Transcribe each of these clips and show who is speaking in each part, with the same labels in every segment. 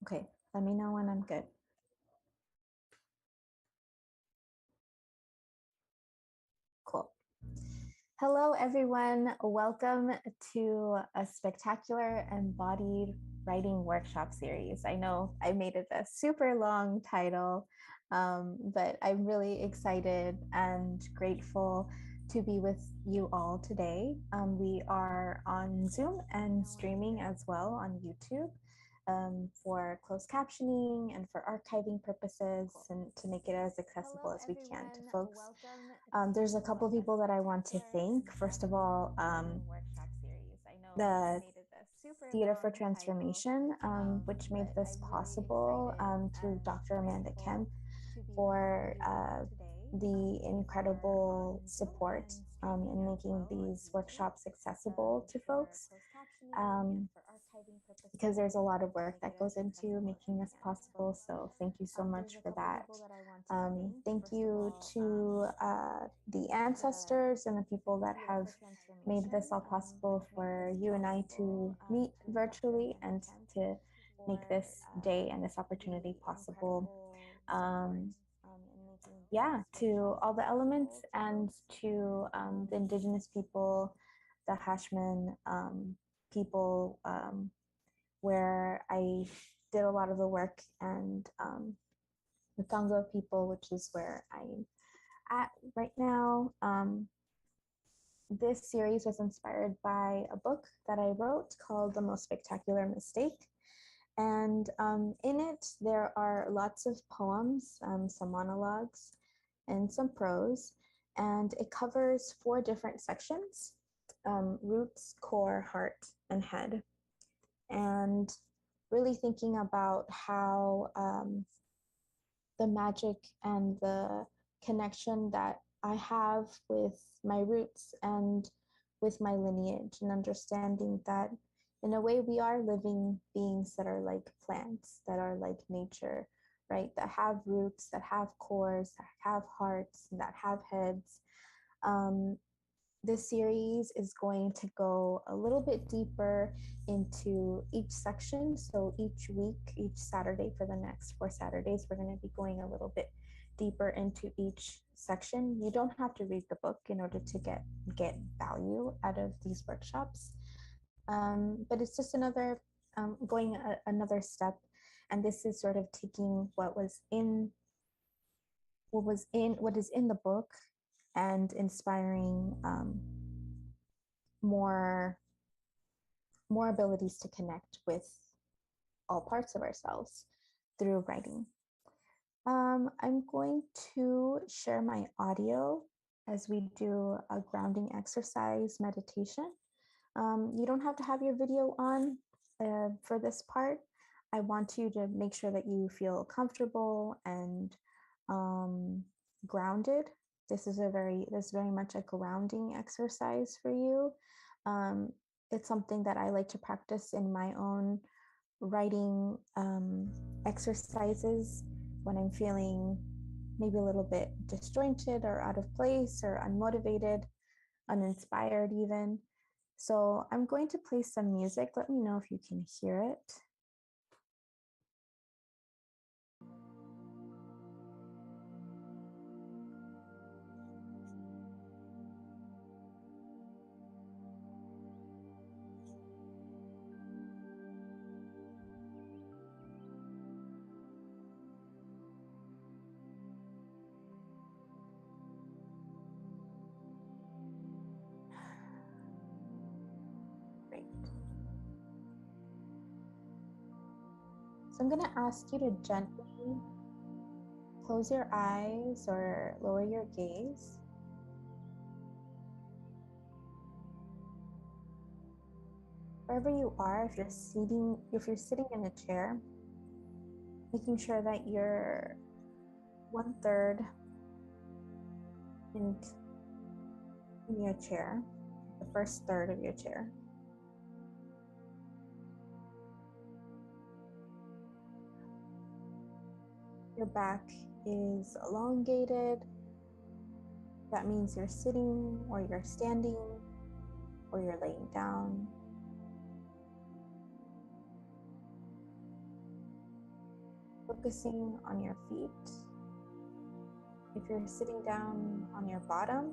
Speaker 1: Okay, let me know when I'm good. Cool. Hello, everyone. Welcome to a spectacular embodied writing workshop series. I know I made it a super long title, but I'm really excited and grateful to be with you all today. We are on Zoom and streaming as well on YouTube. For closed captioning and for archiving purposes and to make it as accessible as we can to folks. There's a couple of people that I want to thank. First of all, the Theater for Transformation, which made this possible, to Dr. Amanda Kemp for the incredible support in making these workshops accessible to folks. Because there's a lot of work that goes into making this possible. So thank you so much for that. Thank you to the ancestors and the people that have made this all possible for you and I to meet virtually and to make this day and this opportunity possible. Yeah, to all the elements and to the indigenous people, the Hashman people, where I did a lot of the work, and the Congo people, which is where I'm at right now. This series was inspired by a book that I wrote called The Most Spectacular Mistake. And in it, there are lots of poems, some monologues, and some prose. And it covers 4 different sections: roots, core, heart, and head. And really thinking about how the magic and the connection that I have with my roots and with my lineage, and understanding that in a way we are living beings that are like plants, that are like nature, right? That have roots, that have cores, that have hearts, that have heads. This series is going to go a little bit deeper into each section. So each week, each Saturday for the next 4 Saturdays, we're going to be going a little bit deeper into each section. You don't have to read the book in order to get value out of these workshops. But it's just another another step. And this is sort of taking what is in the book and inspiring more abilities to connect with all parts of ourselves through writing. I'm going to share my audio as we do a grounding exercise meditation. You don't have to have your video on for this part. I want you to make sure that you feel comfortable and grounded. This is very much a grounding exercise for you. It's something that I like to practice in my own writing exercises when I'm feeling maybe a little bit disjointed or out of place or unmotivated, uninspired even. So I'm going to play some music. Let me know if you can hear it. Great. So I'm going to ask you to gently close your eyes or lower your gaze. Wherever you are, if you're sitting in a chair, making sure that you're 1/3 in your chair, the first third of your chair. Your back is elongated. That means you're sitting or you're standing or you're laying down. Focusing on your feet. If you're sitting down on your bottom,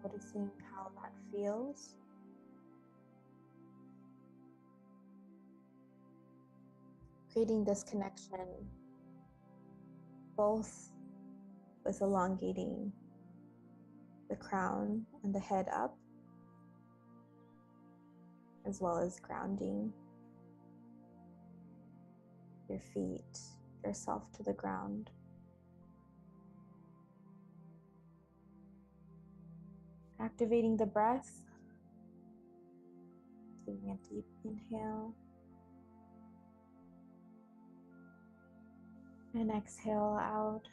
Speaker 1: noticing how that feels. Creating this connection both with elongating the crown and the head up, as well as grounding your feet, yourself to the ground. Activating the breath, taking a deep inhale and exhale out.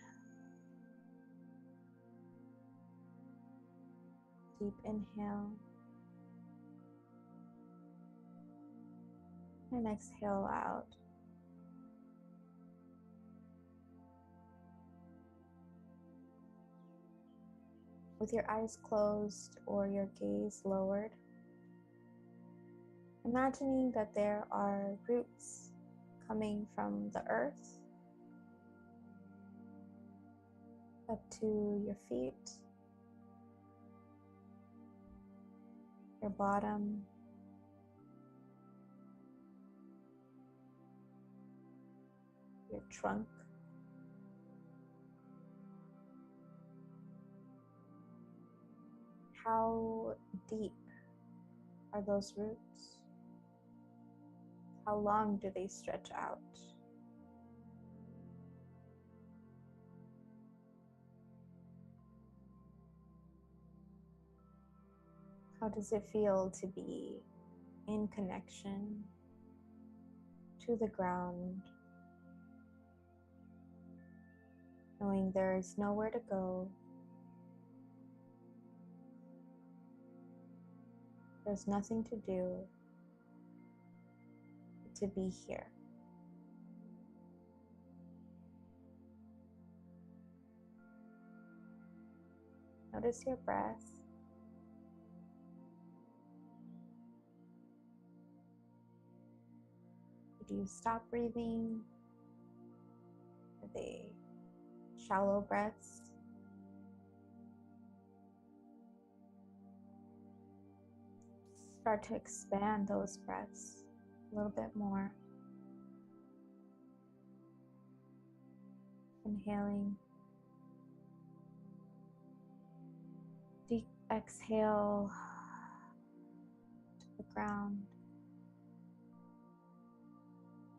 Speaker 1: Deep inhale and exhale out. With your eyes closed or your gaze lowered, imagining that there are roots coming from the earth up to your feet, your bottom, your trunk, how deep are those roots? How long do they stretch out? How does it feel to be in connection to the ground, knowing there is nowhere to go? There's nothing to do but to be here. Notice your breath. Do you stop breathing? Are they shallow breaths? Start to expand those breaths a little bit more. Inhaling. Deep exhale to the ground.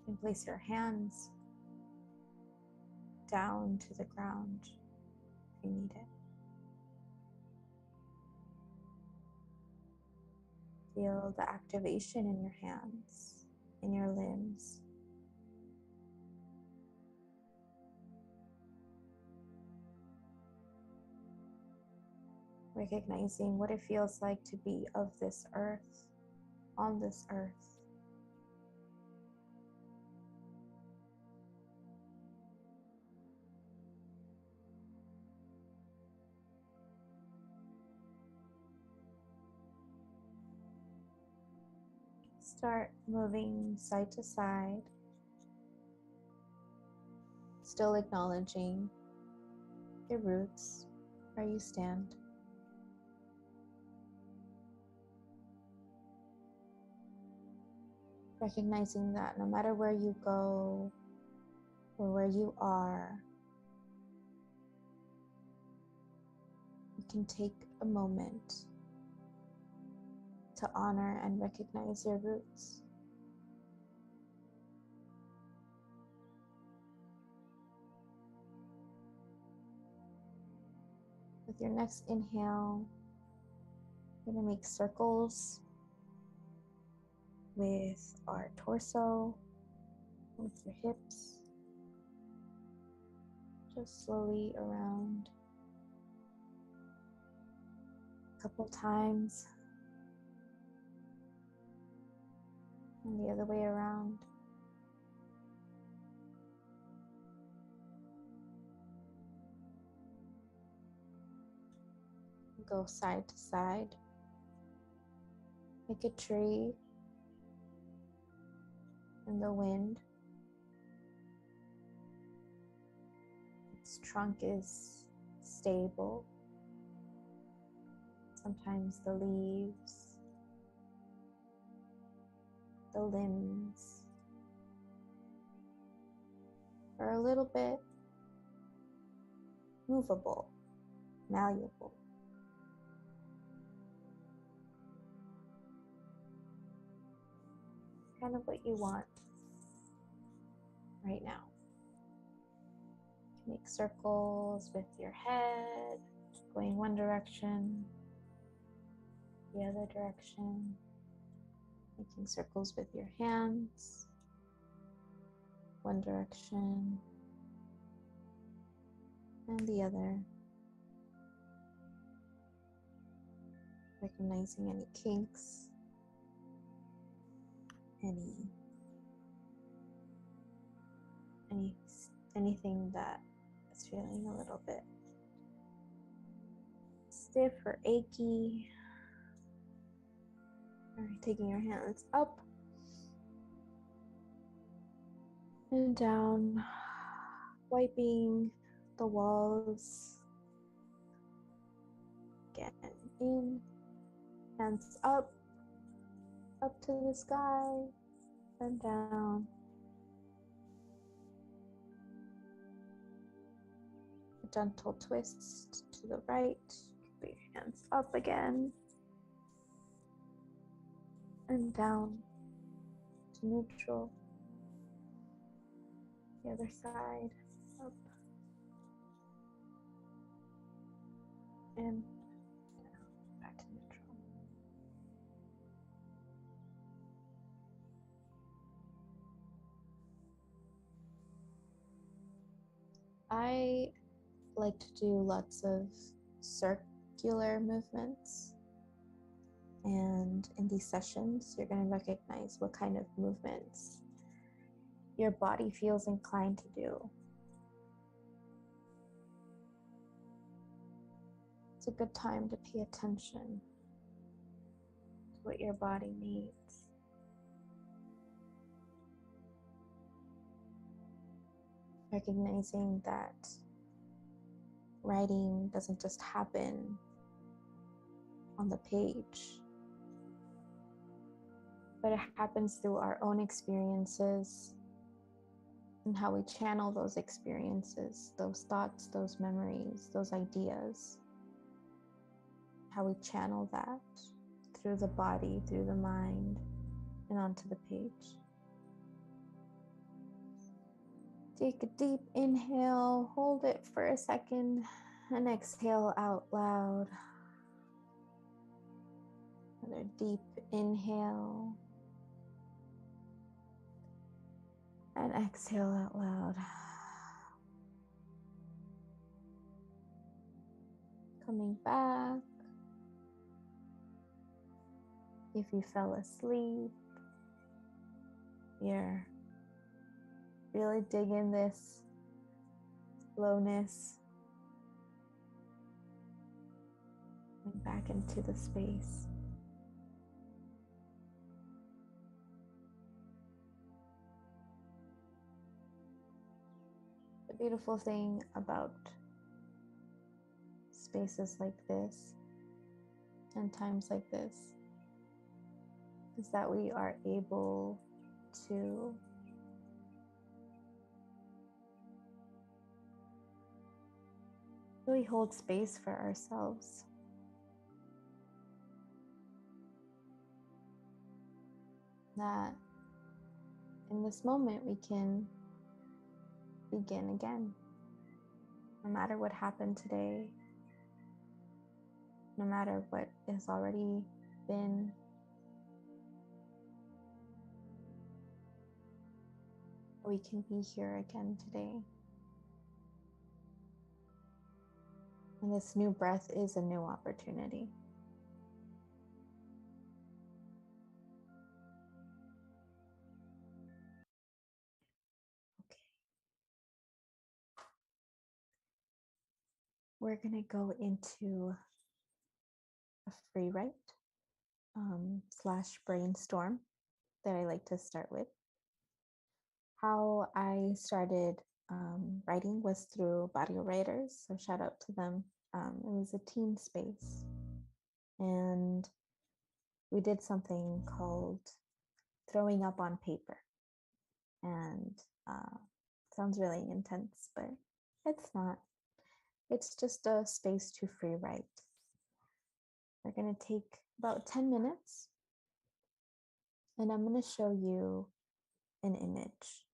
Speaker 1: You can place your hands down to the ground if you need it. Feel the activation in your hands, in your limbs. Recognizing what it feels like to be of this earth, on this earth. Start moving side to side, still acknowledging your roots, where you stand. Recognizing that no matter where you go or where you are, you can take a moment to honor and recognize your roots. With your next inhale, you're going to make circles with our torso, with your hips, just slowly around. A couple times. And the other way around. Go side to side. like a tree in the wind. Its trunk is stable. Sometimes the leaves, the limbs are a little bit movable, malleable. Kind of what you want right now. Make circles with your head, going one direction, the other direction. Making circles with your hands, one direction and the other. Recognizing any kinks, anything that is feeling a little bit stiff or achy. All right, taking your hands up and down, wiping the walls. Again, in, hands up to the sky, and down. A gentle twist to the right. Keep your hands up again. And down to neutral. The other side, up and down, back to neutral. I like to do lots of circular movements. And in these sessions, you're going to recognize what kind of movements your body feels inclined to do. It's a good time to pay attention to what your body needs. Recognizing that writing doesn't just happen on the page, but it happens through our own experiences and how we channel those experiences, those thoughts, those memories, those ideas, how we channel that through the body, through the mind, and onto the page. Take a deep inhale, hold it for a second, and exhale out loud. Another deep inhale, and exhale out loud. Coming back. If you fell asleep, you're really digging this slowness. Coming back into the space. The beautiful thing about spaces like this and times like this is that we are able to really hold space for ourselves. That in this moment we can begin again. No matter what happened today, no matter what has already been, we can be here again today. And this new breath is a new opportunity. Okay. We're going to go into a free write. slash brainstorm that I like to start with. How I started writing was through Barrio Writers, so shout out to them. It was a teen space, and we did something called throwing up on paper. And sounds really intense, but it's not. It's just a space to free write. We're going to take about 10 minutes, and I'm going to show you an image.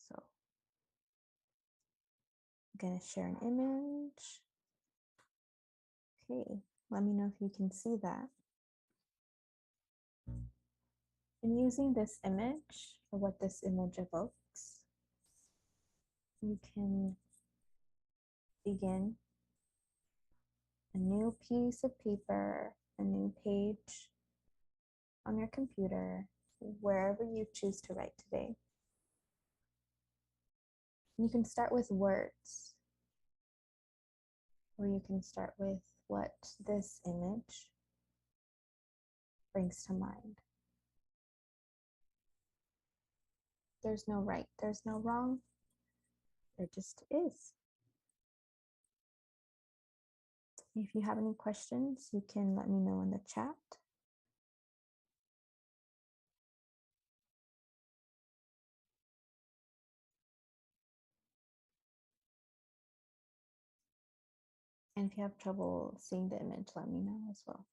Speaker 1: So I'm going to share an image. Okay, let me know if you can see that. And using this image, or what this image evokes, you can begin a new piece of paper, a new page on your computer, wherever you choose to write today. You can start with words, or you can start with what this image brings to mind. There's no right, there's no wrong, there just is. If you have any questions, you can let me know in the chat. And if you have trouble seeing the image, let me know as well.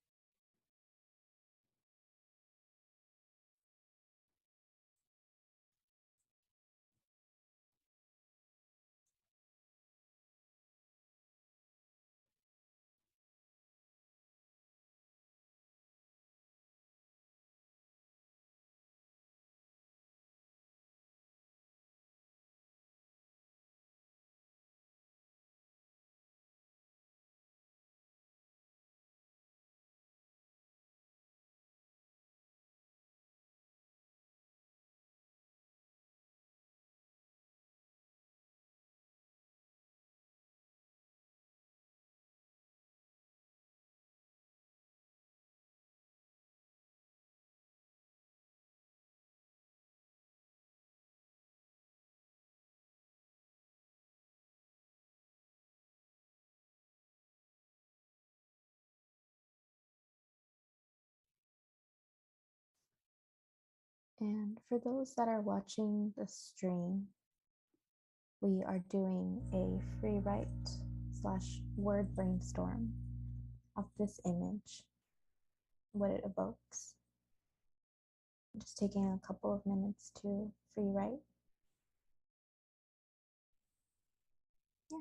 Speaker 1: And for those that are watching the stream, we are doing a free write slash word brainstorm of this image, what it evokes. I'm just taking a couple of minutes to free write. Yeah.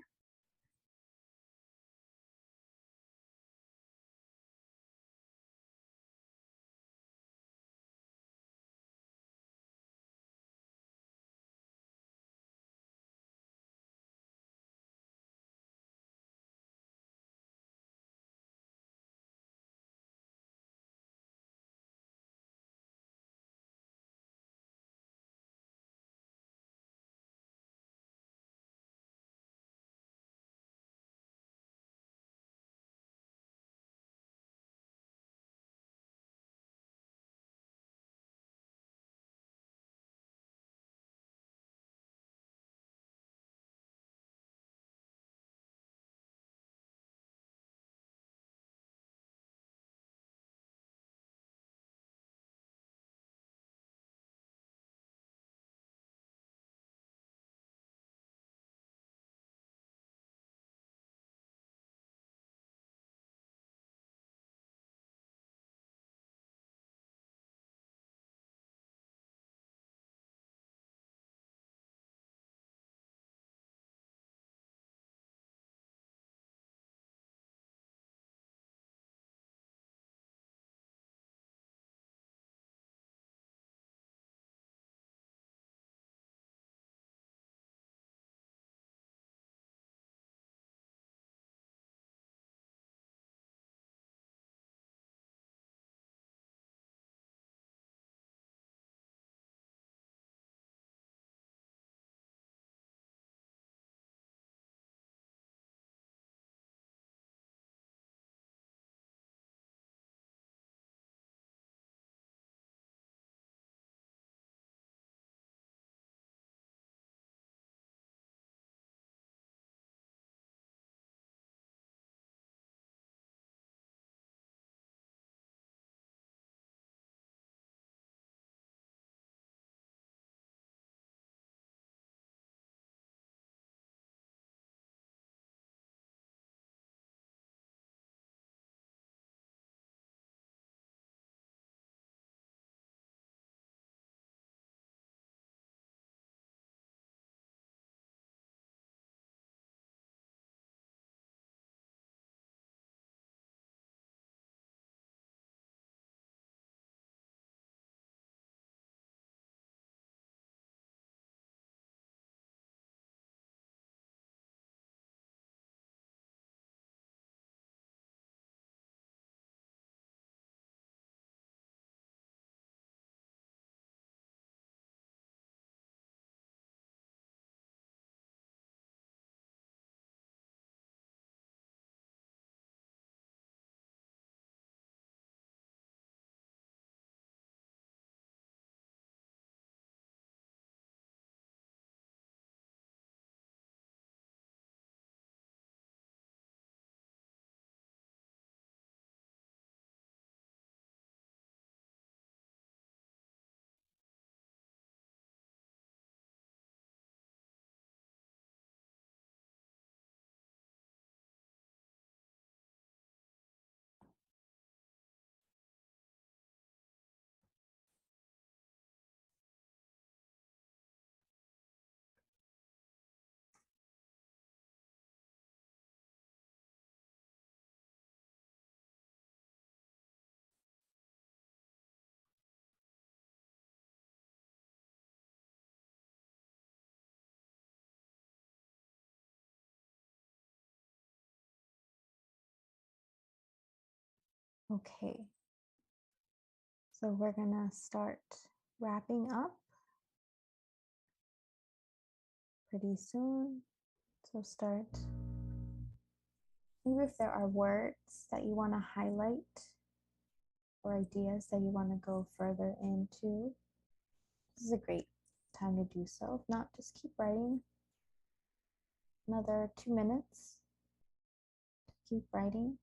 Speaker 1: Okay, so we're gonna start wrapping up pretty soon. So start, maybe if there are words that you want to highlight or ideas that you want to go further into, this is a great time to do so. If not, just keep writing. Another 2 minutes to keep writing.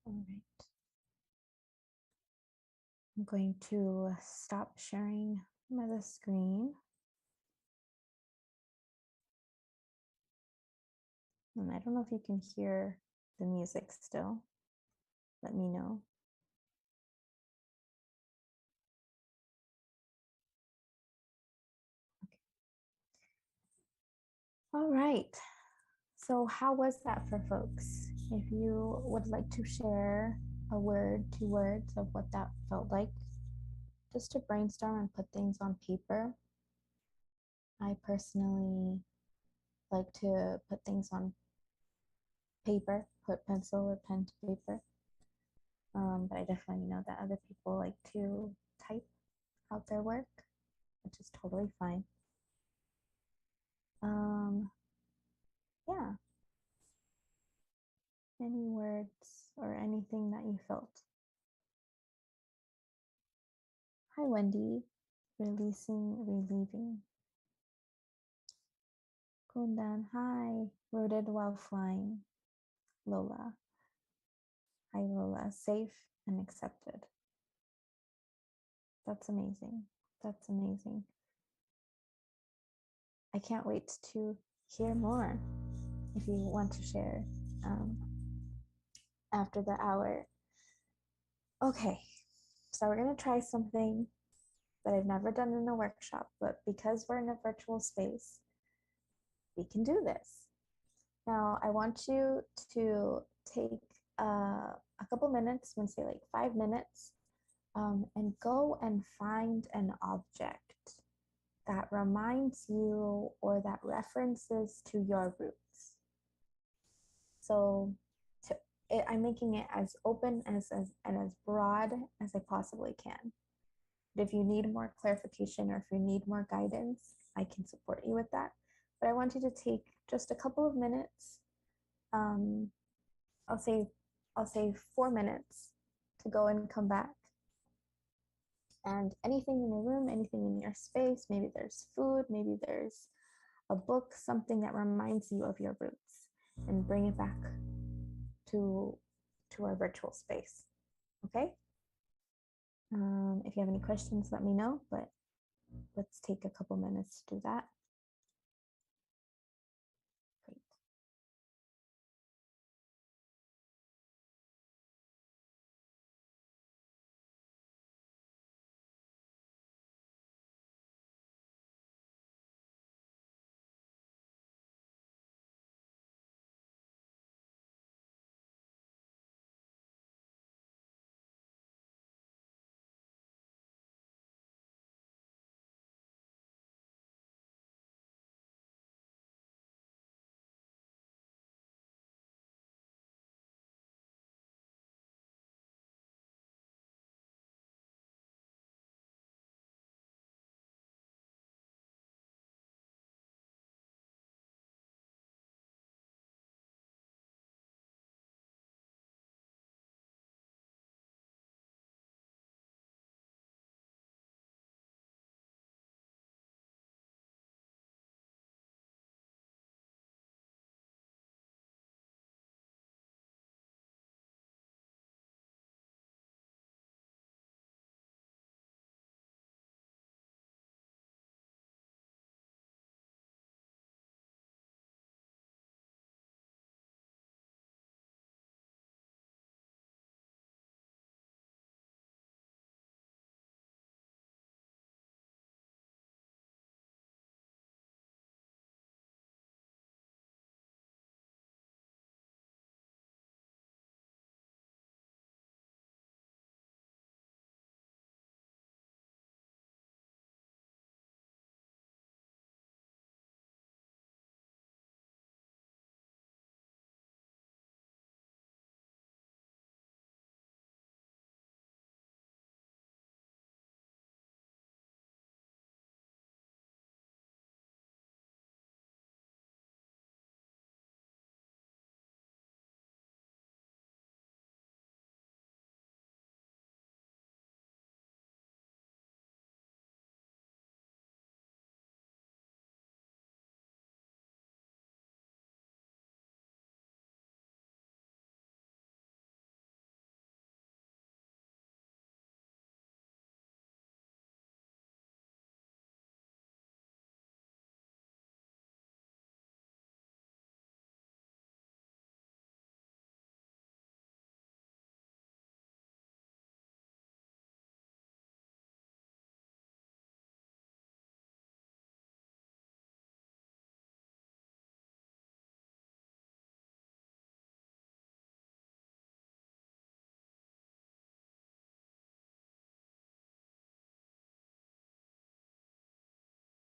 Speaker 1: All right. I'm going to stop sharing my screen. And I don't know if you can hear the music still. Let me know. Okay. All right. So how was that for folks? If you would like to share a word, 2 words of what that felt like, just to brainstorm and put things on paper. I personally like to put things on paper, put pencil or pen to paper. But I definitely know that other people like to type out their work, which is totally fine. Yeah, any words or anything that you felt. Hi, Wendy. Releasing, relieving. Kundan, hi. Rooted while flying. Lola. Hi, Lola. Safe and accepted. That's amazing. That's amazing. I can't wait to hear more if you want to share after the hour. Okay, so we're going to try something that I've never done in a workshop, but because we're in a virtual space, we can do this. Now, I want you to take a couple minutes, I'm going to say like 5 minutes, and go and find an object that reminds you or that references to your roots. So I'm making it as open and as broad as I possibly can. But if you need more clarification or if you need more guidance, I can support you with that. But I want you to take just a couple of minutes. I'll say 4 minutes to go and come back. And anything in your room, anything in your space, maybe there's food, maybe there's a book, something that reminds you of your roots, and bring it back to our virtual space. Okay? If you have any questions, let me know, but let's take a couple minutes to do that. Great.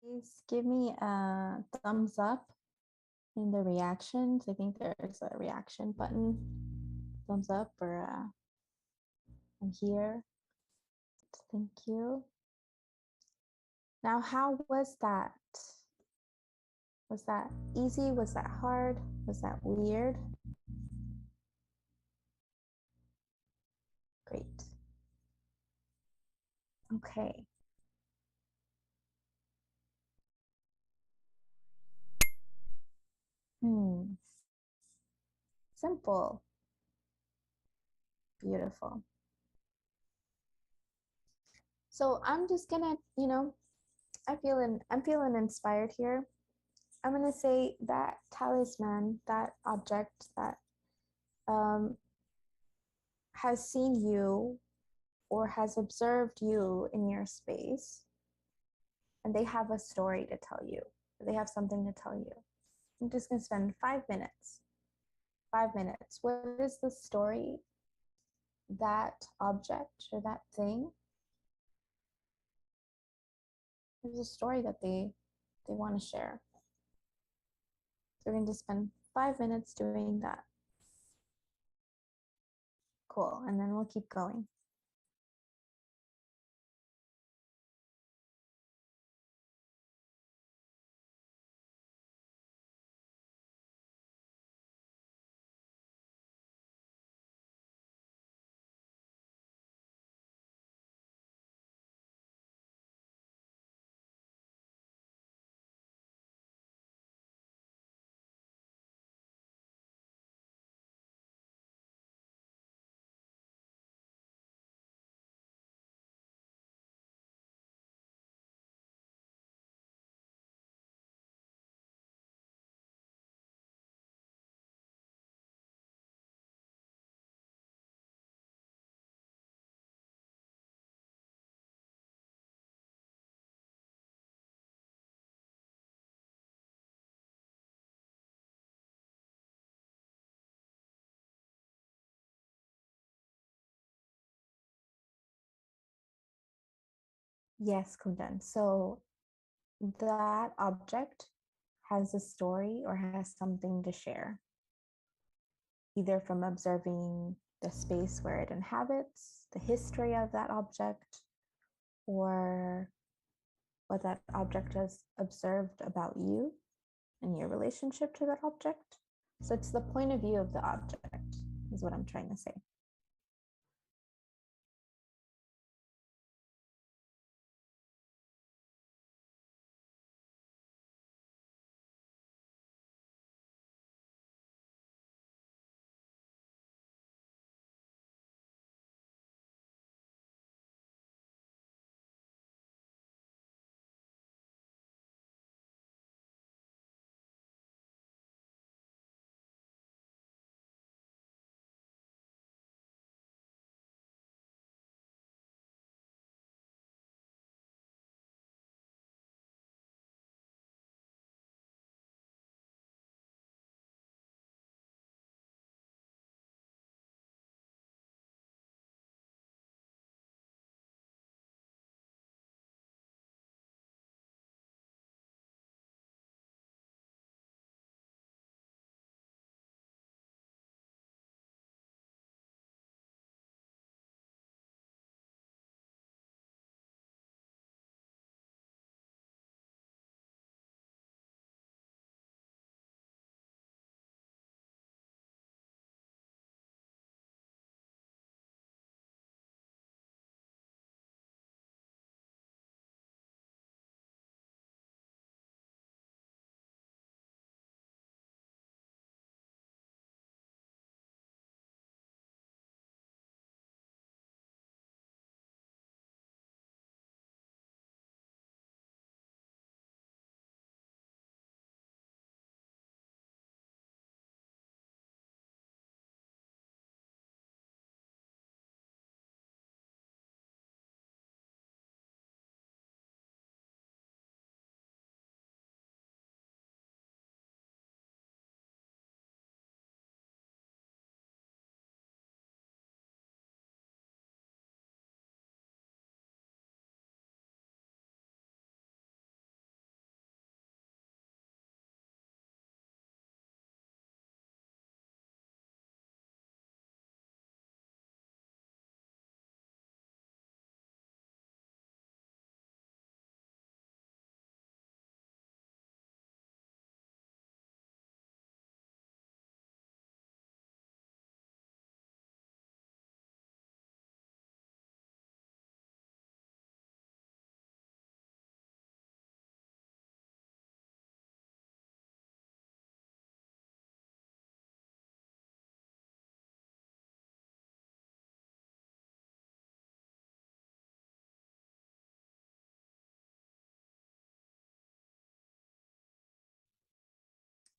Speaker 1: Please give me a thumbs up in the reactions. I think there's a reaction button. Thumbs up or I'm here. Thank you. Now, how was that? Was that easy? Was that hard? Was that weird? Great. Okay. Hmm. Simple. Beautiful. So I'm just gonna, I'm feeling inspired here. I'm gonna say that talisman, that object that um, has seen you or has observed you in your space, and they have a story to tell you. They have something to tell you. I'm just gonna spend 5 minutes. 5 minutes. What is the story that object or that thing? There's a story that they want to share. So we're going to spend 5 minutes doing that. Cool. And then we'll keep going. Yes, Kundan. So that object has a story or has something to share, either from observing the space where it inhabits, the history of that object, or what that object has observed about you and your relationship to that object. So it's the point of view of the object, is what I'm trying to say.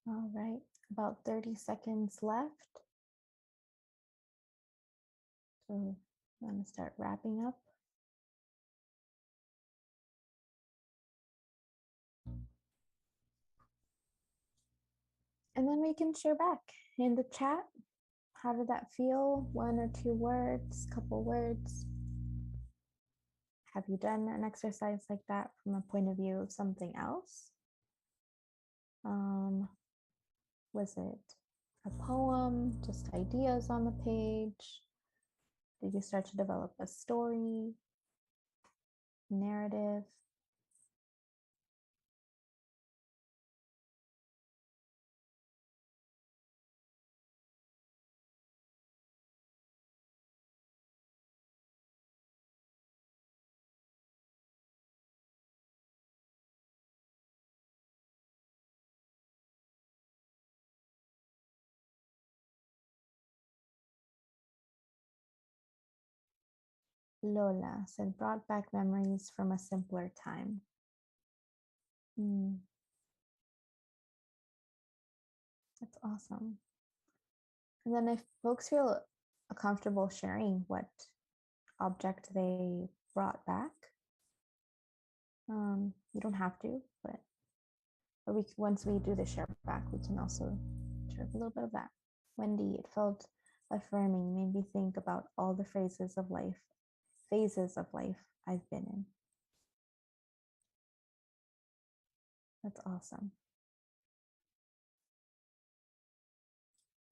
Speaker 1: All right, about 30 seconds left. So I'm going to start wrapping up. And then we can share back in the chat. How did that feel? 1 or 2 words, couple words. Have you done an exercise like that from a point of view of something else? Was it a poem, just ideas on the page? Did you start to develop a story, narrative? Lola said, brought back memories from a simpler time. That's awesome. And then if folks feel comfortable sharing what object they brought back, you don't have to, but once we do the share back, we can also share a little bit of that. Wendy, it felt affirming, made me think about all the phases of life I've been in. That's awesome.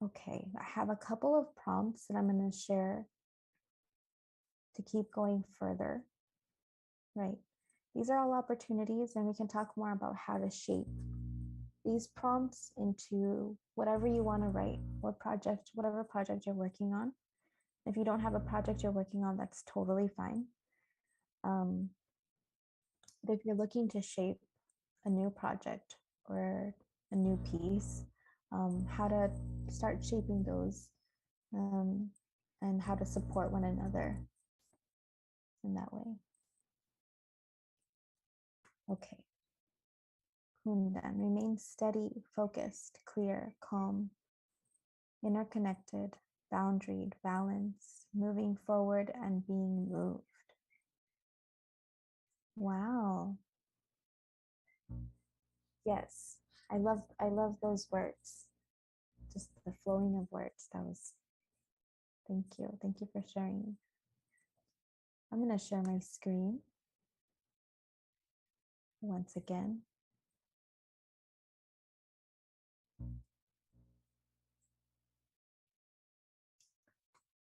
Speaker 1: Okay, I have a couple of prompts that I'm going to share to keep going further, right? These are all opportunities, and we can talk more about how to shape these prompts into whatever you want to write, whatever project you're working on. If you don't have a project you're working on, that's totally fine. But if you're looking to shape a new project or a new piece, how to start shaping those, and how to support one another in that way. Okay. Kundan, remain steady, focused, clear, calm, interconnected, boundaried, balanced, moving forward and being moved. Wow. Yes. I love those words. Just the flowing of words. That was, thank you. Thank you for sharing. I'm going to share my screen once again.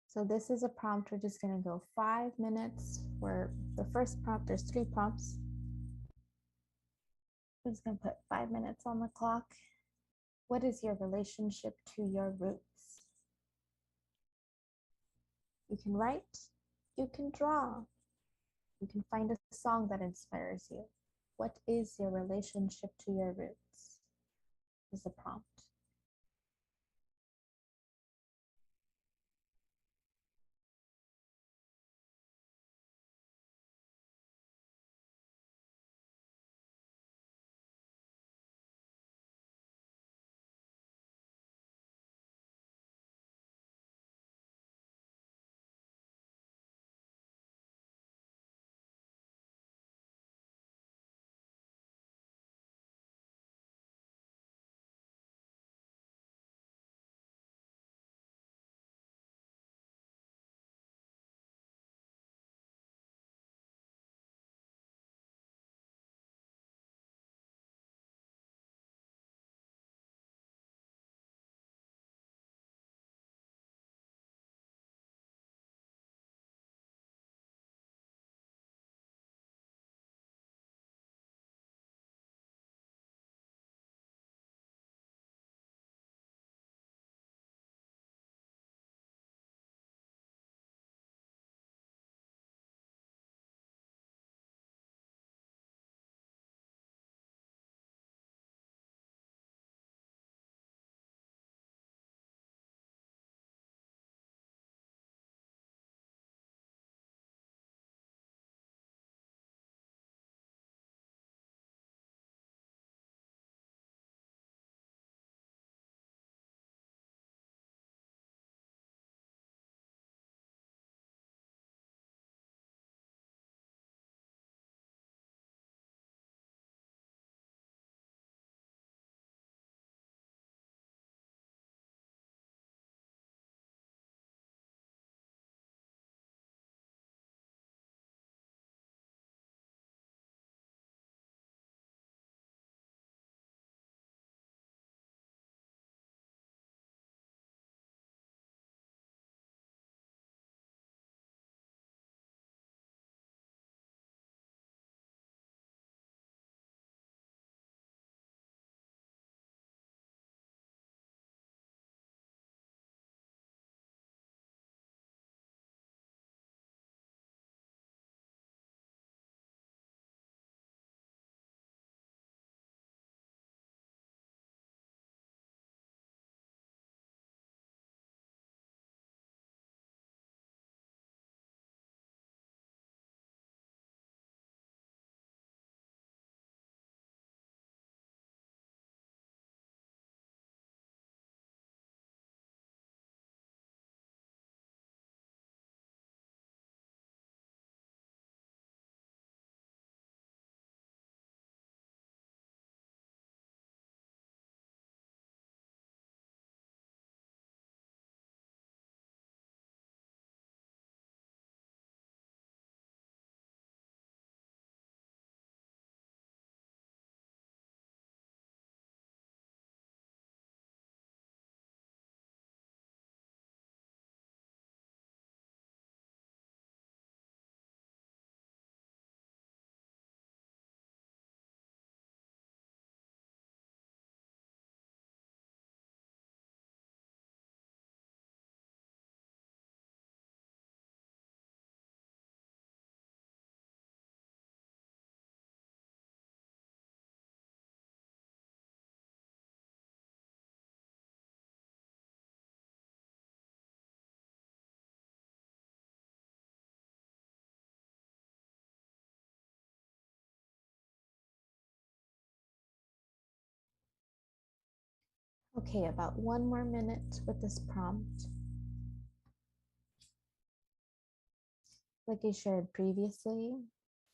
Speaker 1: So this is a prompt. We're just going to go 5 minutes for the first prompt. There's 3 prompts. I'm just going to put 5 minutes on the clock. What is your relationship to your roots? You can write, you can draw, you can find a song that inspires you. What is your relationship to your roots? Is the prompt. Okay, about 1 more minute with this prompt. Like I shared previously,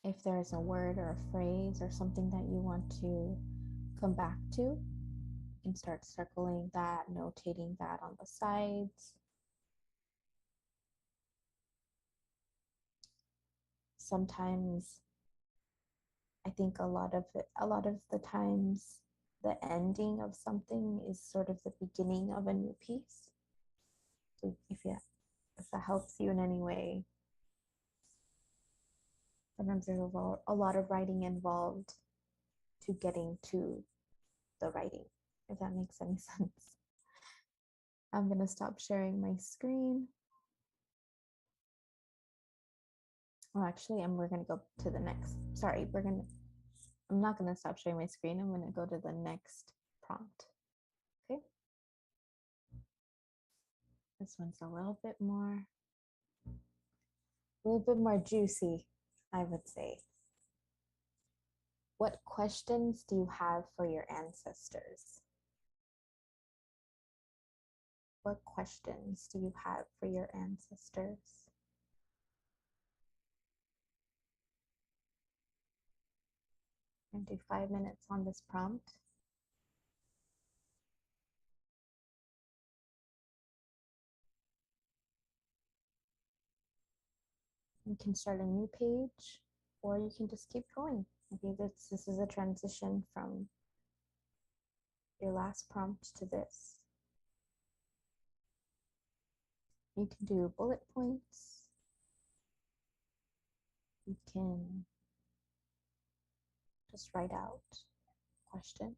Speaker 1: if there's a word or a phrase or something that you want to come back to, you can start circling that, notating that on the sides. Sometimes I think a lot of the times the ending of something is sort of the beginning of a new piece. So if that helps you in any way, sometimes there's a lot of writing involved to getting to the writing, if that makes any sense. I'm going to stop sharing my screen. Oh, actually, we're going to go to the next. Sorry, I'm not going to stop sharing my screen. I'm going to go to the next prompt. Okay. This one's a little bit more juicy, I would say. What questions do you have for your ancestors? What questions do you have for your ancestors? I'm going to do 5 minutes on this prompt. You can start a new page, or you can just keep going. Maybe this is a transition from your last prompt to this. You can do bullet points. You can just write out questions.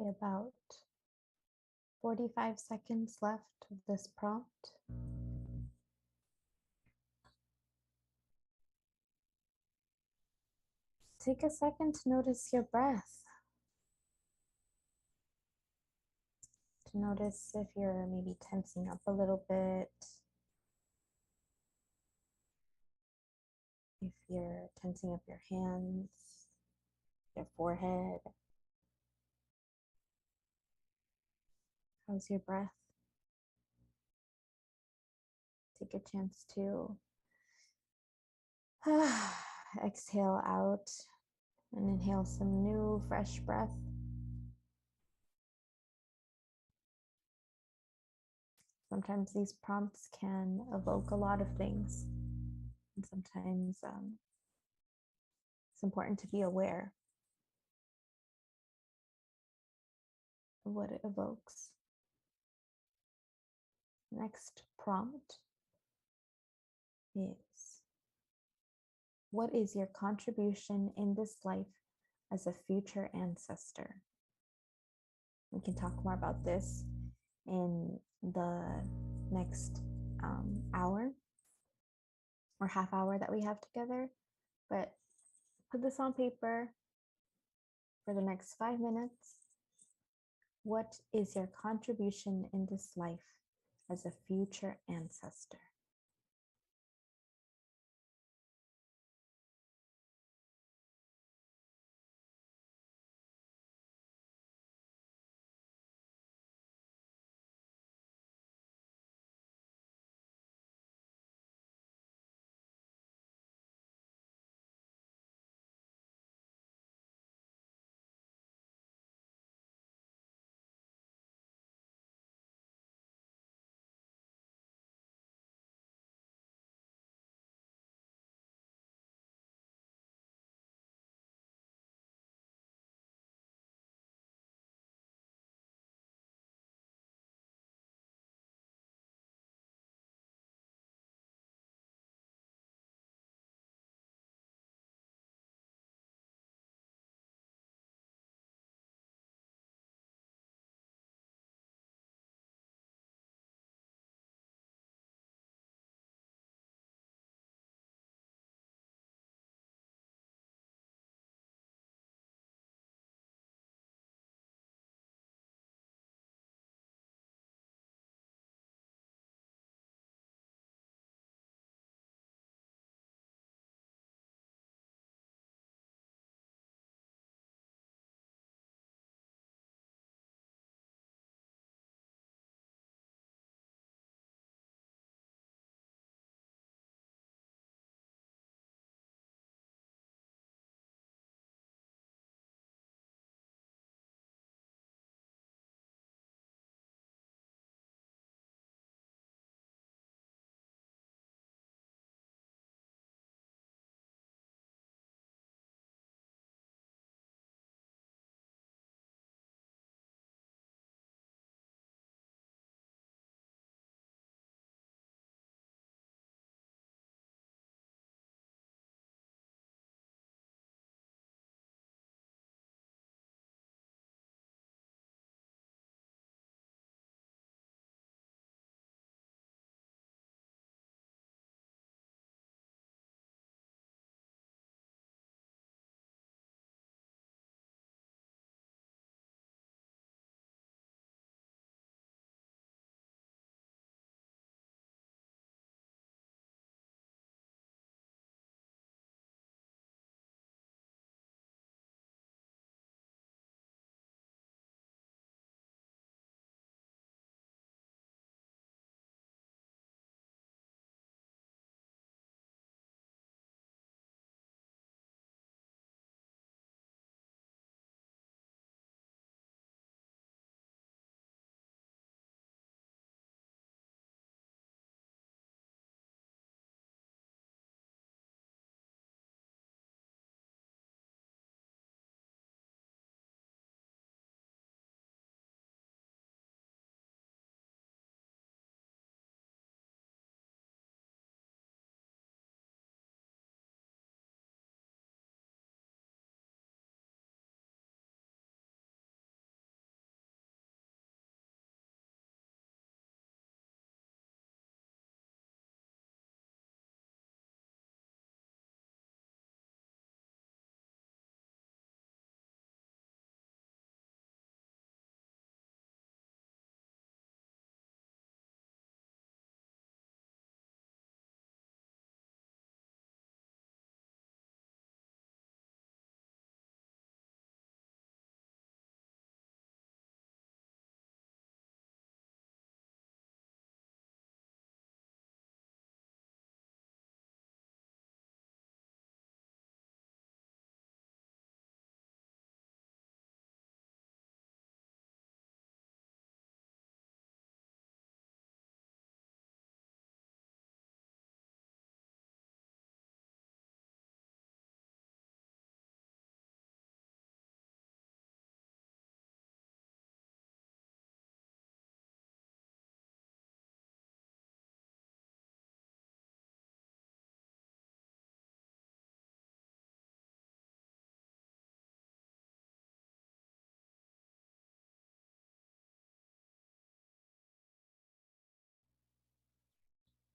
Speaker 1: About 45 seconds left of this prompt. Take a second to notice your breath. To notice if you're maybe tensing up a little bit, if you're tensing up your hands, your forehead. How's your breath? Take a chance to exhale out and inhale some new, fresh breath. Sometimes these prompts can evoke a lot of things. And sometimes it's important to be aware of what it evokes. Next prompt is, what is your contribution in this life as a future ancestor? We can talk more about this in the next hour or half hour that we have together, but put this on paper for the next 5 minutes. What is your contribution in this life as a future ancestor?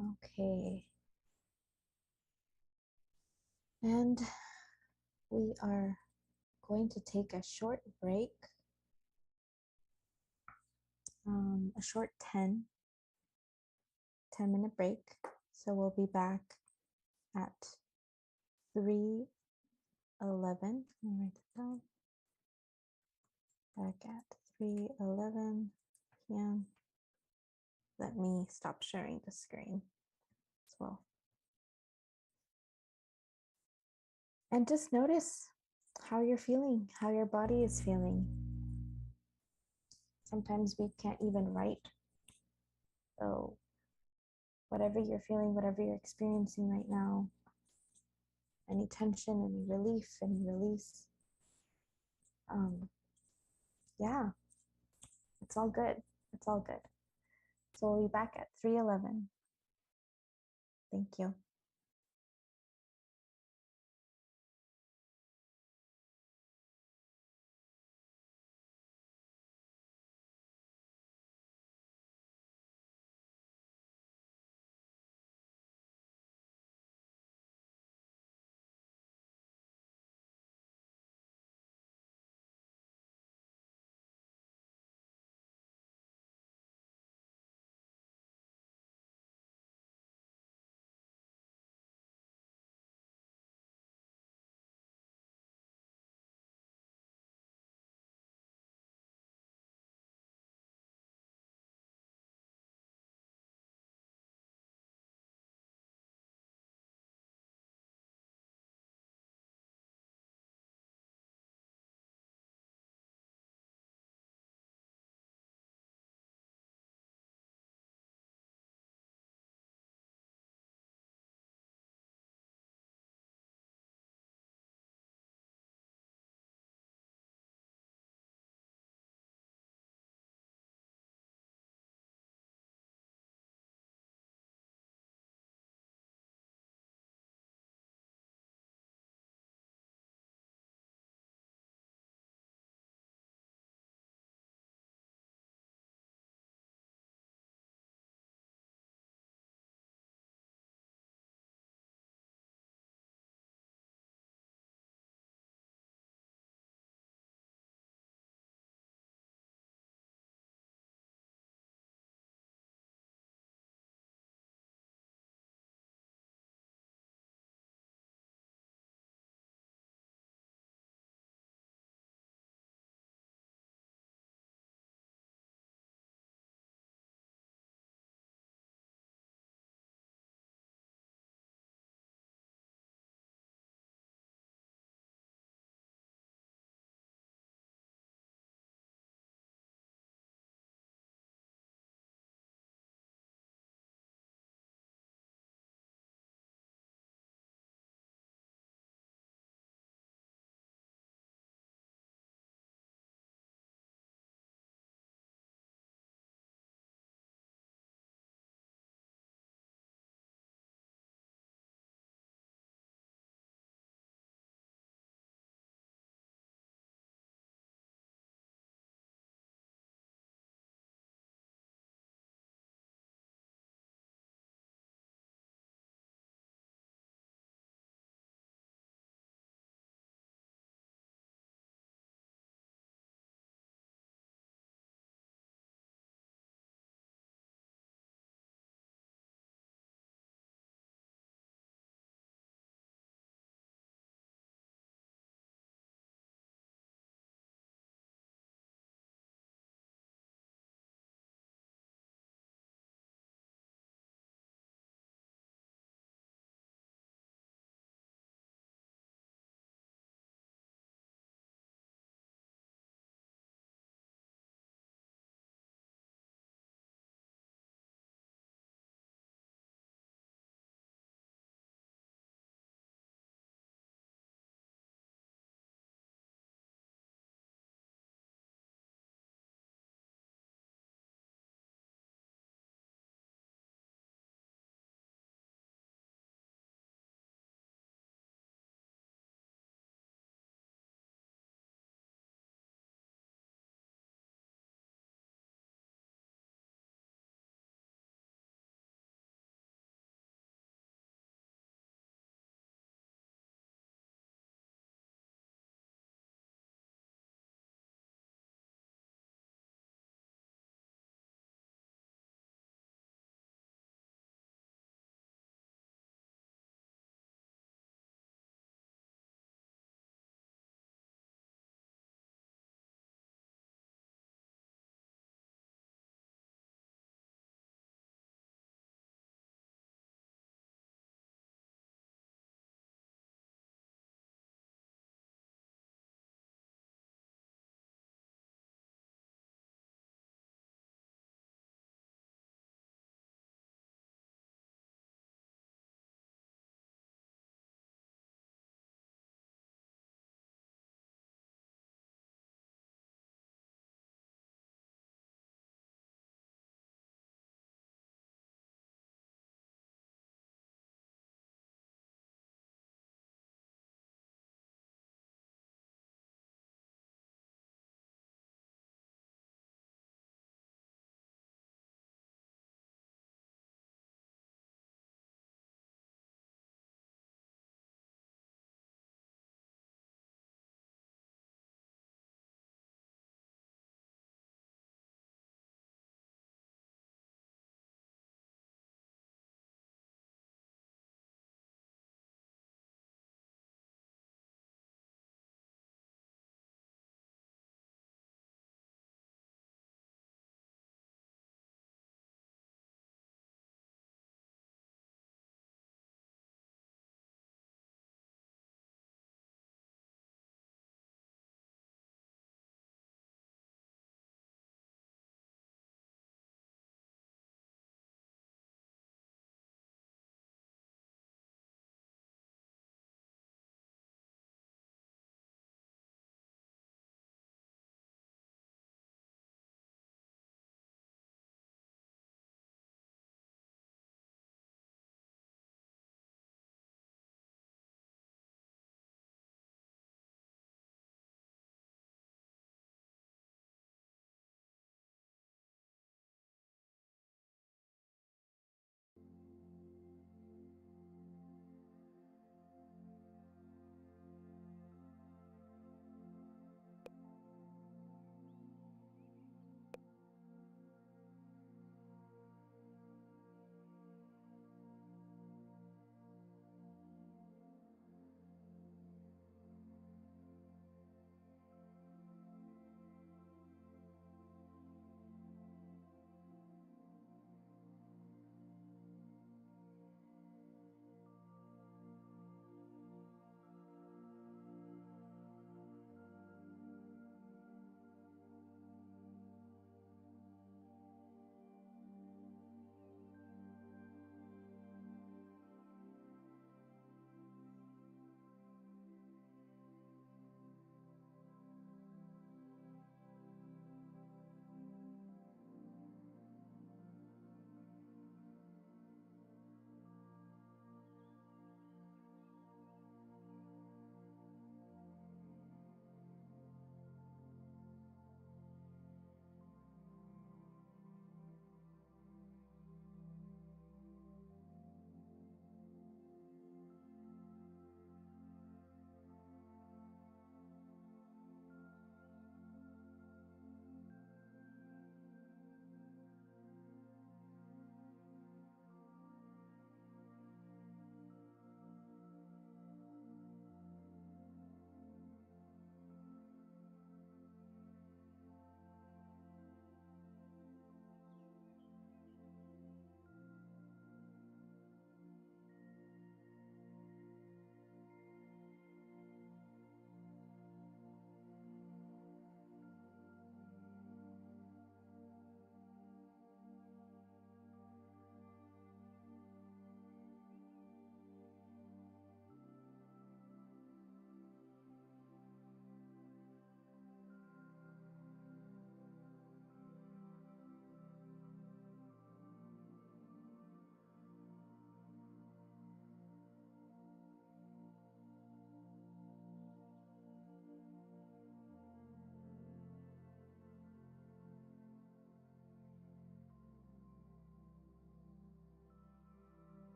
Speaker 1: Okay. And we are going to take a short break, a short 10-minute break. So we'll be back at 3:11. Let me write it down. Back at 3:11 p.m. Let me stop sharing the screen as well. And just notice how you're feeling, how your body is feeling. Sometimes we can't even write. So whatever you're feeling, whatever you're experiencing right now, any tension, any relief, any release, yeah, it's all good. It's all good. So we'll be back at 3:11. Thank you.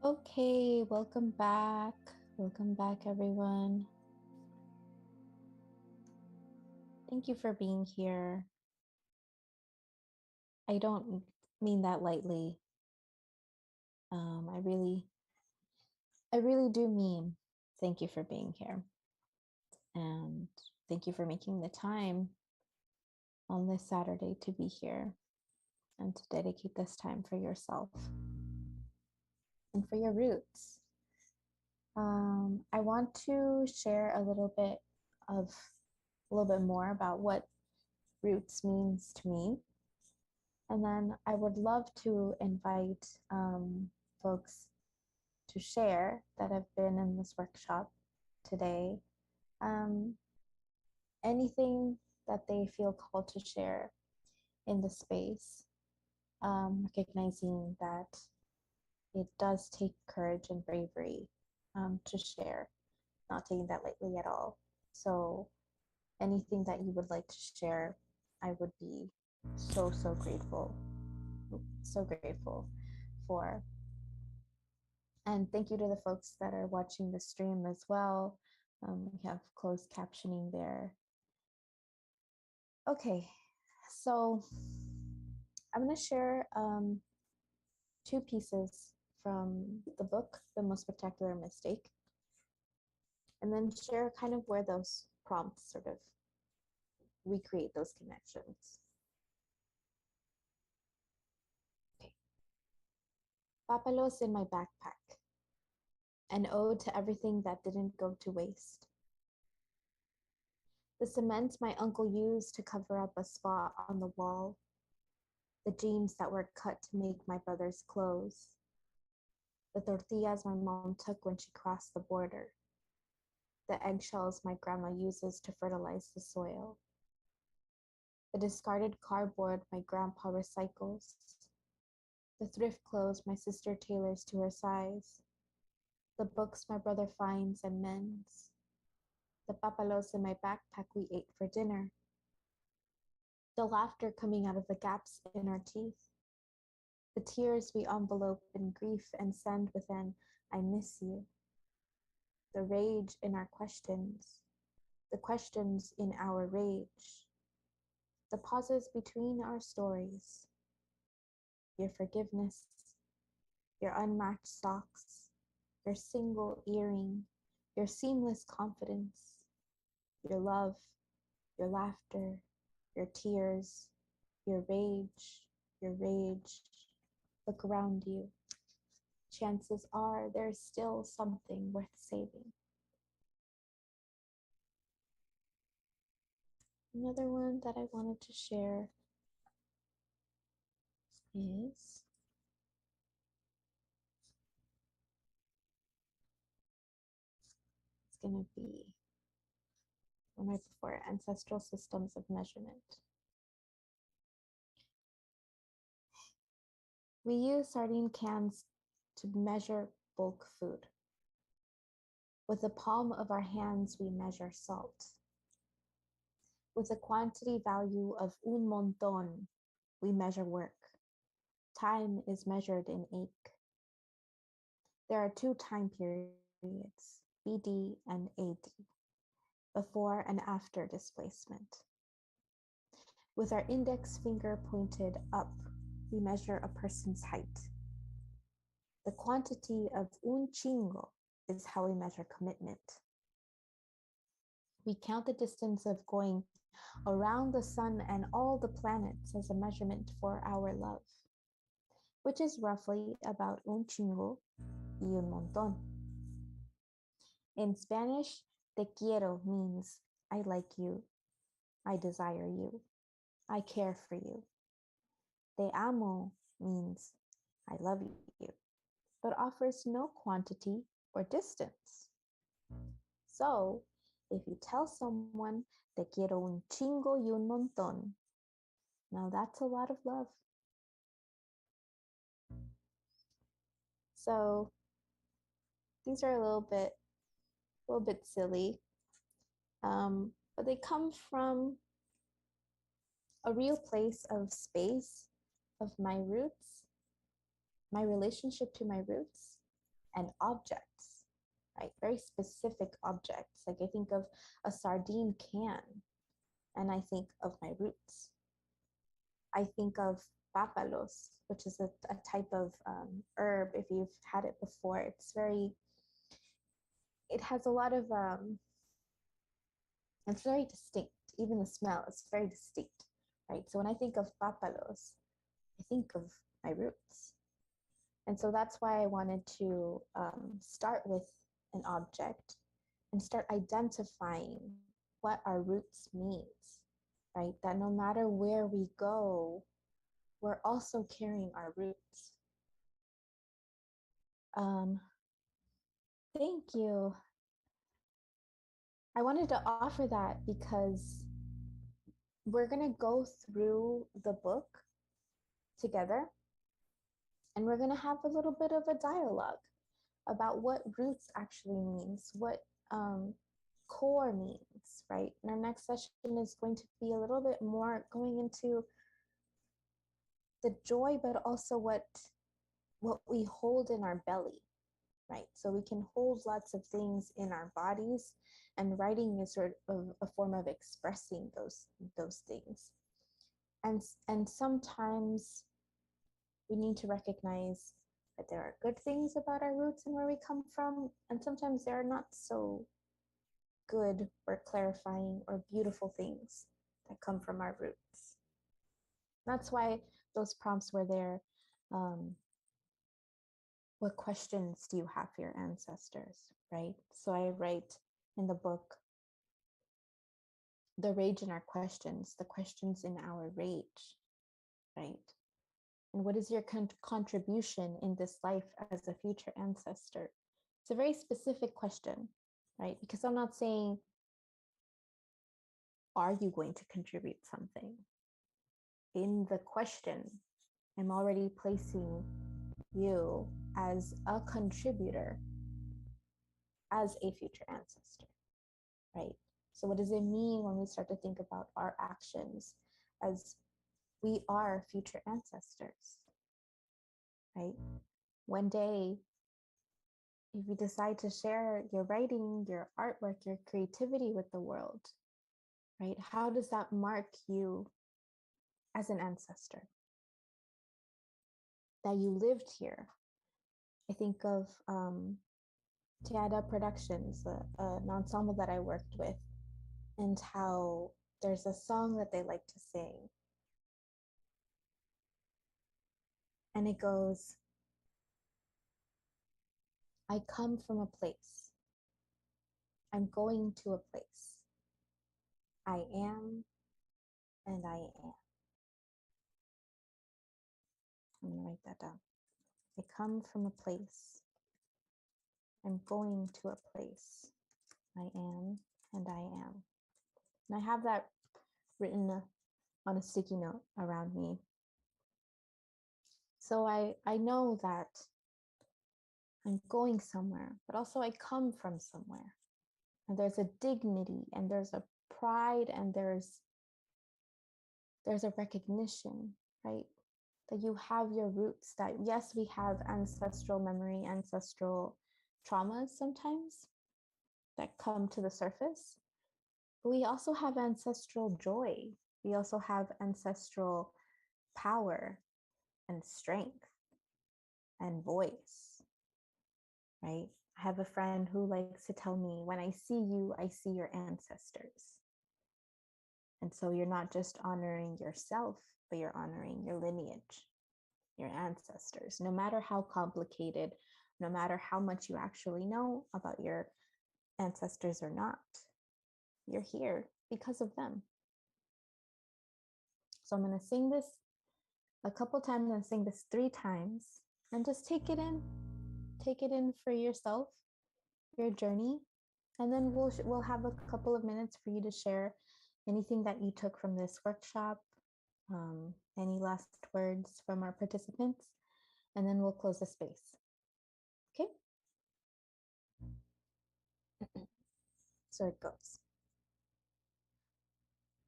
Speaker 1: Okay, welcome back. Welcome back, everyone. Thank you for being here. I don't mean that lightly. Um, I really, I really do mean thank you for being here. And thank you for making the time on this Saturday to be here and to dedicate this time for yourself and for your roots. I want to share a little bit more about what roots means to me. And then I would love to invite folks to share that have been in this workshop today. Um, Anything that they feel called to share in the space, recognizing that it does take courage and bravery to share, not taking that lightly at all. So anything that you would like to share, I would be so grateful for. And thank you to the folks that are watching the stream as well. We have closed captioning there. Okay, so I'm going to share two pieces from the book, The Most Spectacular Mistake, and then share kind of where those prompts sort of recreate those connections. Okay. Papalos in my backpack, an ode to everything that didn't go to waste. The cement my uncle used to cover up a spot on the wall, the jeans that were cut to make my brother's clothes, the tortillas my mom took when she crossed the border, the eggshells my grandma uses to fertilize the soil, the discarded cardboard my grandpa recycles, the thrift clothes my sister tailors to her size, the books my brother finds and mends, the papalos in my backpack we ate for dinner, the laughter coming out of the gaps in our teeth, the tears we envelope in grief and send with an I miss you, the rage in our questions, the questions in our rage, the pauses between our stories, your forgiveness, your unmatched socks, your single earring, your seamless confidence, your love, your laughter, your tears, your rage, your rage. Look around you. Chances are there's still something worth saving. Another one that I wanted to share is it's going to be one right before ancestral systems of measurement. We use sardine cans to measure bulk food. With the palm of our hands, we measure salt. With a quantity value of un montón, we measure work. Time is measured in ache. There are two time periods, BD and AD, before and after displacement. With our index finger pointed up, we measure a person's height. The quantity of un chingo is how we measure commitment. We count the distance of going around the sun and all the planets as a measurement for our love, which is roughly about un chingo y un montón. In Spanish, te quiero means I like you, I desire you, I care for you. Te amo means I love you, but offers no quantity or distance. So, if you tell someone te quiero un chingo y un montón, now that's a lot of love. So these are a little bit silly, but they come from a real place of space, of my roots, my relationship to my roots, and objects, right? Very specific objects. Like I think of a sardine can and I think of my roots. I think of papalos, which is a type of herb. If you've had it before, it has a lot of, it's very distinct. Even the smell is very distinct, right? So when I think of papalos, I think of my roots. And so that's why I wanted to start with an object and start identifying what our roots means, right? That no matter where we go, we're also carrying our roots. Thank you. I wanted to offer that because we're going to go through the book together and we're going to have a little bit of a dialogue about what roots actually means, what core means, right? And our next session is going to be a little bit more going into the joy, but also what we hold in our belly, right? So we can hold lots of things in our bodies, and writing is sort of a form of expressing those things. And sometimes we need to recognize that there are good things about our roots and where we come from, and sometimes there are not so good or clarifying or beautiful things that come from our roots. That's why those prompts were there. What questions do you have for your ancestors, right? So I write in the book, the rage in our questions, the questions in our rage, right? And what is your contribution in this life as a future ancestor? It's a very specific question, right? Because I'm not saying, are you going to contribute something? In the question, I'm already placing you as a contributor, as a future ancestor, right? So what does it mean when we start to think about our actions as we are future ancestors, right? One day, if you decide to share your writing, your artwork, your creativity with the world, right? How does that mark you as an ancestor? That you lived here. I think of Tiada Productions, an ensemble that I worked with, and how there's a song that they like to sing. And it goes, I come from a place. I'm going to a place. I am and I am. I'm going to write that down. I come from a place. I'm going to a place. I am and I am. And I have that written on a sticky note around me. So I know that I'm going somewhere, but also I come from somewhere. And there's a dignity and there's a pride and there's a recognition, right? That you have your roots, that yes, we have ancestral memory, ancestral traumas sometimes that come to the surface, but we also have ancestral joy. We also have ancestral power and strength and voice, right? I have a friend who likes to tell me, when I see you, I see your ancestors. And so you're not just honoring yourself, but you're honoring your lineage, your ancestors. No matter how complicated, no matter how much you actually know about your ancestors or not, you're here because of them. So I'm going to sing this a couple times. I'm going to sing this 3 times and just take it in. Take it in for yourself, your journey. And then we'll have a couple of minutes for you to share anything that you took from this workshop, any last words from our participants, and then we'll close the space. Okay? So it goes.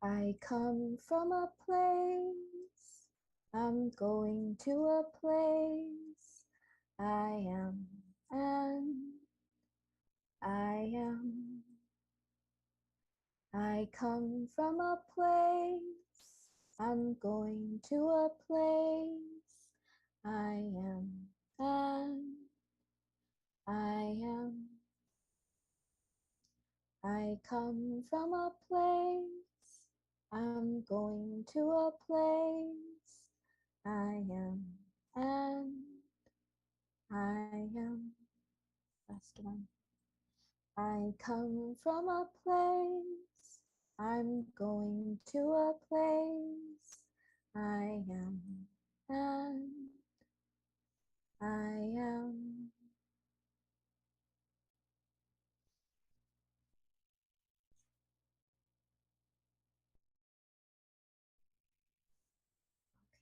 Speaker 1: I come from a place, I'm going to a place. I am and I am. I come from a place, I'm going to a place. I am, and I am. I come from a place, I'm going to a place. I am, and I am. Last one. I come from a place, I'm going to a place. I am, and I am.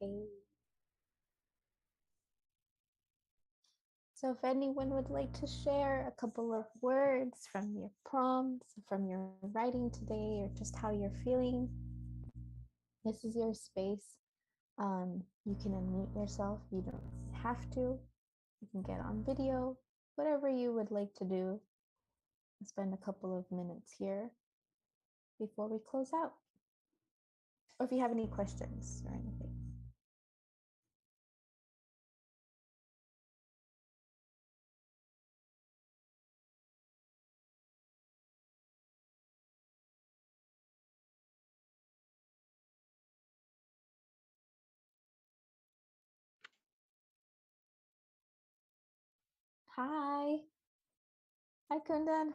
Speaker 1: Okay. So if anyone would like to share a couple of words from your prompts, from your writing today, or just how you're feeling, this is your space. You can unmute yourself. You don't have to. You can get on video, whatever you would like to do. Spend a couple of minutes here before we close out. Or if you have any questions or anything. Hi. Hi, Kundan.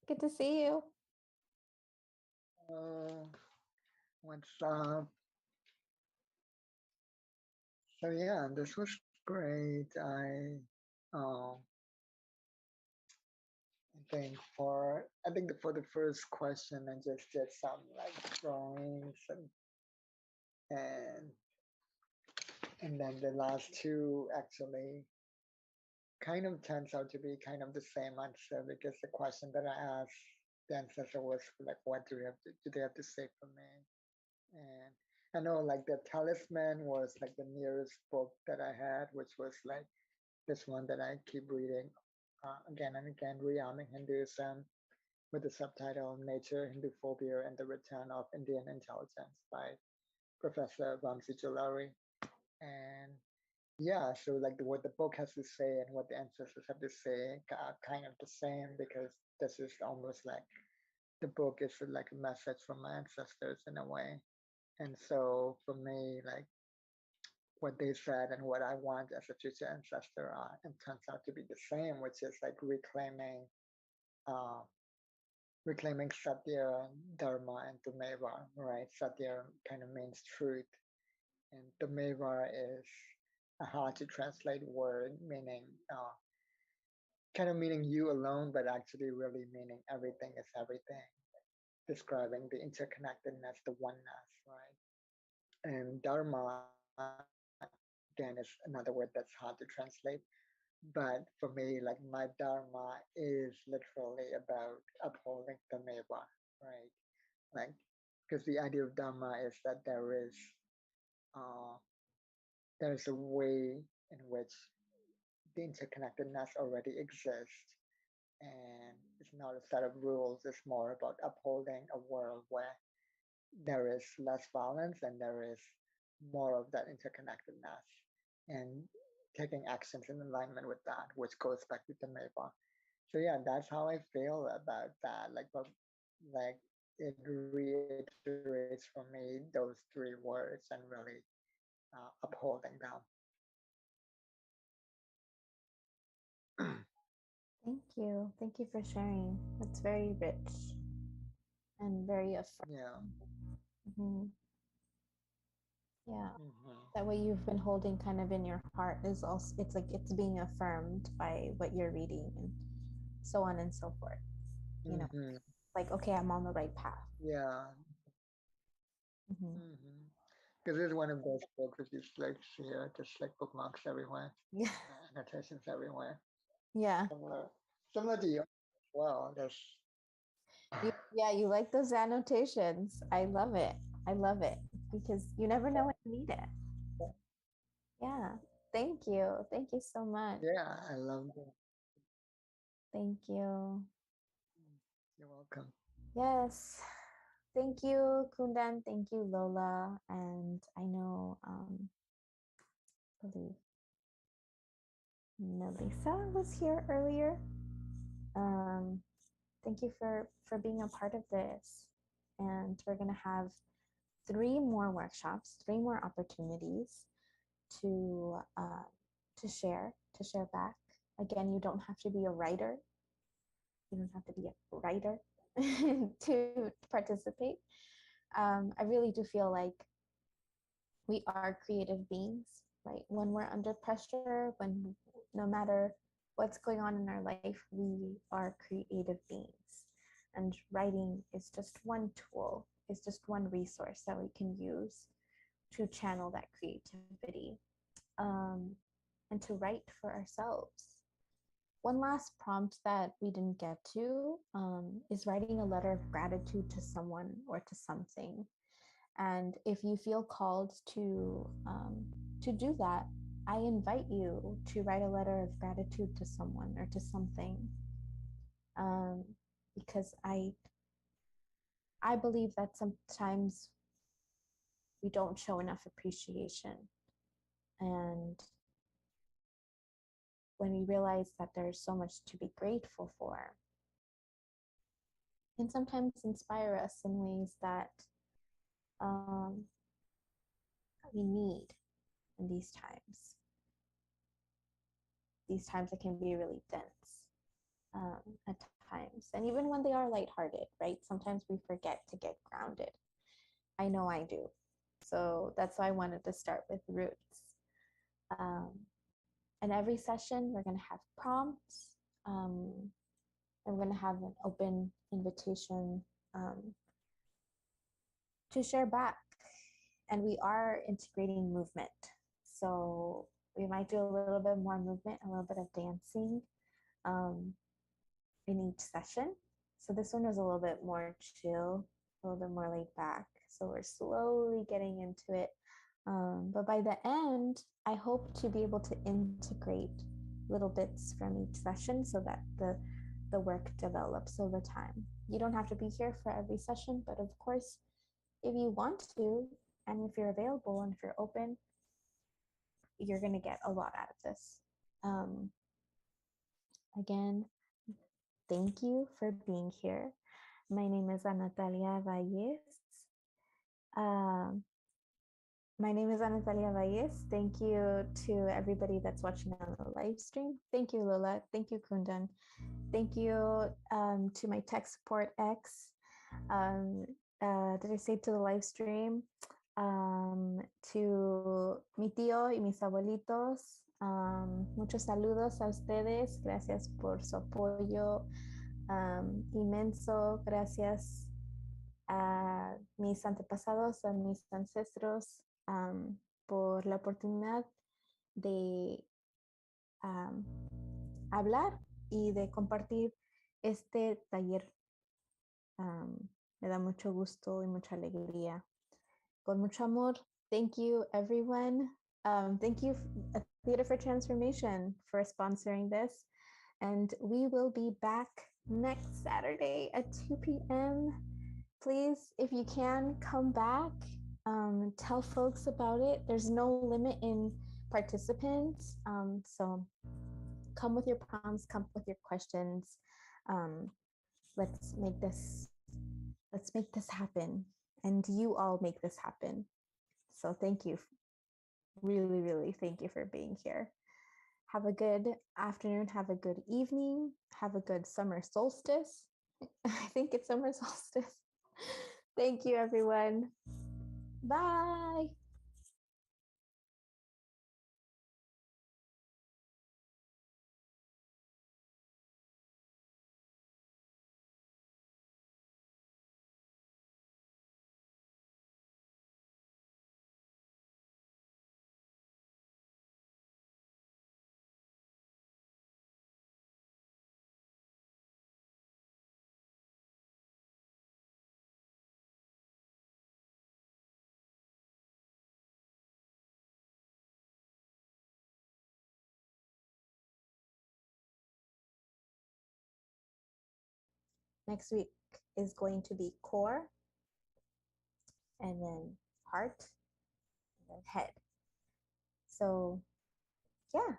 Speaker 1: Good to see you.
Speaker 2: Oh, what's up? So yeah, this was great. Um, I think for the first question, I just did some like drawings and and then the last two actually kind of turns out to be kind of the same answer because the question that I asked the ancestor was like, what do they have to say for me? And I know like the talisman was like the nearest book that I had, which was like this one that I keep reading again and again, Rearming Hinduism, with the subtitle Nature, Hindu Phobia, and the Return of Indian Intelligence by Professor Vamsi Jalari. And yeah, so like what the book has to say and what the ancestors have to say are kind of the same because this is almost like the book is like a message from my ancestors in a way. And so for me, like what they said and what I want as a future ancestor and turns out to be the same, which is like uh, reclaiming Satya, Dharma, and Tumeva, right? Satya kind of means truth, and Tumeva is a hard to translate word, meaning kind of meaning you alone, but actually really meaning everything is everything, describing the interconnectedness, the oneness, right? And Dharma, again, is another word that's hard to translate. But for me, like my Dharma is literally about upholding the Meva, right? Like, because the idea of Dharma is that uh, there is a way in which the interconnectedness already exists, and it's not a set of rules. It's more about upholding a world where there is less violence and there is more of that interconnectedness and taking actions in alignment with that, which goes back to the Meva. So yeah, that's how I feel about that. Like it reiterates for me those three words and really upholding them.
Speaker 1: Thank you. Thank you for sharing. That's very rich and very
Speaker 2: Yeah.
Speaker 1: affirming. Hmm. Yeah.
Speaker 2: Hmm.
Speaker 1: That what you've been holding kind of in your heart is also, it's like it's being affirmed by what you're reading and so on and so forth. You know,
Speaker 2: Hmm.
Speaker 1: like, okay, I'm on the right path.
Speaker 2: Yeah.
Speaker 1: Hmm.
Speaker 2: Hmm. Because it's one of those books that you like see just like bookmarks everywhere,
Speaker 1: Yeah.
Speaker 2: annotations everywhere.
Speaker 1: Yeah.
Speaker 2: Similar, similar to you as well. There's
Speaker 1: Yeah, you like those annotations. I love it. I love it because you never know when you need it. Yeah. Thank you. Thank you so much.
Speaker 2: yeah, I love them.
Speaker 1: Thank you.
Speaker 2: You're welcome.
Speaker 1: Yes. Thank you, Kundan. Thank you, Lola. And I know, I believe Melissa was here earlier. Um, thank you for being a part of this. And we're gonna have 3 more workshops, 3 more opportunities to to share back. Again, you don't have to be a writer. You don't have to be a writer to participate. I really do feel like we are creative beings, right? When we're under pressure, when no matter what's going on in our life, we are creative beings. And writing is just one tool, is just one resource that we can use to channel that creativity, um, and to write for ourselves. One last prompt that we didn't get to is writing a letter of gratitude to someone or to something. And if you feel called to do that, I invite you to write a letter of gratitude to someone or to something, um, because I believe that sometimes we don't show enough appreciation, and when we realize that there's so much to be grateful for, can sometimes inspire us in ways that um, we need in these times. These times it can be really dense, at times. And even when they are lighthearted, right? Sometimes we forget to get grounded. I know I do. So that's why I wanted to start with roots. Um, and every session, we're going to have prompts. Um, and we're going to have an open invitation, to share back. And we are integrating movement. So we might do a little bit more movement, a little bit of dancing, um, in each session. So this one was a little bit more chill, a little bit more laid back. So we're slowly getting into it. But by the end, I hope to be able to integrate little bits from each session so that the work develops over time. You don't have to be here for every session, but of course, if you want to, and if you're available and if you're open, you're going to get a lot out of this. Um, Again, thank you for being here. My name is Anatalia Valles. Um, my name is Anatalia Valles. Thank you to everybody that's watching on the live stream. Thank you, Lola. Thank you, Kundan. Thank you, to my tech support X. Um, did I say to the live stream? To mi tío y mis abuelitos. Muchos saludos a ustedes. Gracias por su apoyo, inmenso. Gracias a mis antepasados, a mis ancestros, por la oportunidad de um, hablar y de compartir este taller. Me da mucho gusto y mucha alegría. Con mucho amor. Thank you, everyone. Thank you, Theater for Transformation, for sponsoring this. And we will be back next Saturday at 2 p.m. Please, if you can, come back. Tell folks about it. There's no limit in participants. So come with your prompts, come with your questions. Um, let's make this happen, and you all make this happen. So thank you, really, really thank you for being here. Have a good afternoon, have a good evening, have a good summer solstice. I think it's summer solstice. Thank you, everyone. Bye. Next week is going to be core, and then heart, and then head. So yeah,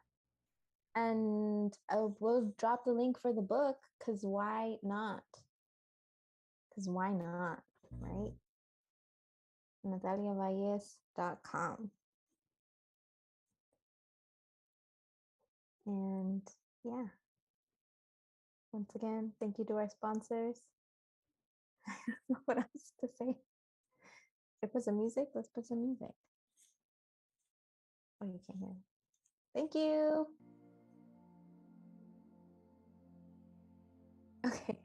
Speaker 1: and we'll drop the link for the book, because why not? Because why not, right? nataliavalles.com. And yeah, once again, thank you to our sponsors. I don't know what else to say. Should I put some music? Let's put some music. Oh, you can't hear. Thank you. Okay.